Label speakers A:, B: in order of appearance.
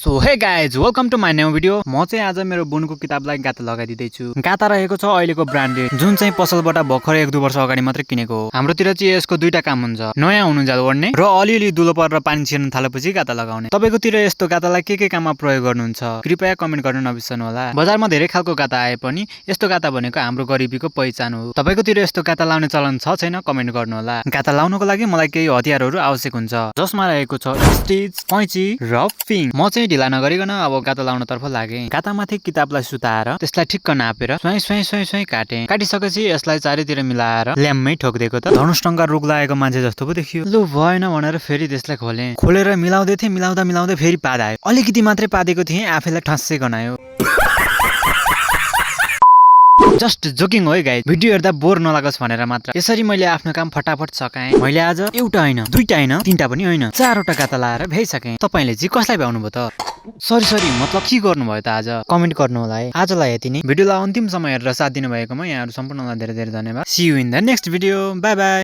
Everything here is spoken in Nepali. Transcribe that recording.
A: So hey guys welcome to my new video. म चाहिँ आज मेरो बुनको किताबलाई गाता लगाइदिँदैछु। गाता रहेको छ अहिलेको ब्रान्डेड, जुन चाहिँ पसलबाट भर्खर 1-2 वर्ष अगाडि मात्रै किनेको हो। हाम्रोतिर चाहिँ यसको दुईटा काम हुन्छ, नयाँ हुनुन्जेल ओड्ने र अलिअलि दुलो परेर पानी छिर्न थालेपछि गाता लगाउने। तपाईकोतिर यस्तो गातालाई के काममा प्रयोग गर्नुहुन्छ कृपया कमेन्ट गर्न नबिर्सनु होला। बजारमा धेरै खालको गाता आए पनि यस्तो गाता भनेको हाम्रो गरिबीको पहिचान हो। तपाईकोतिर यस्तो गाता लाउने चलन छ छैन कमेन्ट गर्नु होला। गाता लाउनको लागि मलाई केही हतियारहरू आवश्यक हुन्छ, जसमा रहेको छ स्टिच, कैंची र पिङ। म चाहिँ ढिला नगरिकन अब गाता लाउन तर्फ लागे। गातामाथि किताबलाई सुताएर त्यसलाई ठिक्क नापेर स्वाई काटे। काटिसकेपछि यसलाई चारैतिर मिलाएर ल्याम्मै ठोकिदिएको त धनुष्टङ्गा रोग लागेको मान्छे जस्तो पो देखियो। लु भएन भनेर फेरि त्यसलाई खोलेर मिलाउँदै थिएँ। मिलाउँदा फेरि पाद आयो। अलिकति मात्रै पादेको थिएँ, आफैलाई ठस्सै गनायो। जस्ट जोकिङ हो है गाइज, भिडियो हेर्दा बोर नलागोस् भनेर मात्र। यसरी मैले आफ्नो काम फटाफट सकाएँ। मैले आज एउटा होइन, दुईटा होइन, तीनटा पनि होइन, 4वटा गाता लाएर भ्याइसकेँ। तपाईले चाहिँ कसलाई भ्याउनु भयो त? सरी मतलब के गर्नुभयो त आज? कमेन्ट गर्नु होला है। आजलाई यति नै। भिडियोलाई अन्तिम समय हेरेर साथ दिनु भएकोमा यहाँहरू सम्पूर्णलाई धेरै धेरै धन्यवाद। See you in the next video. Bye by.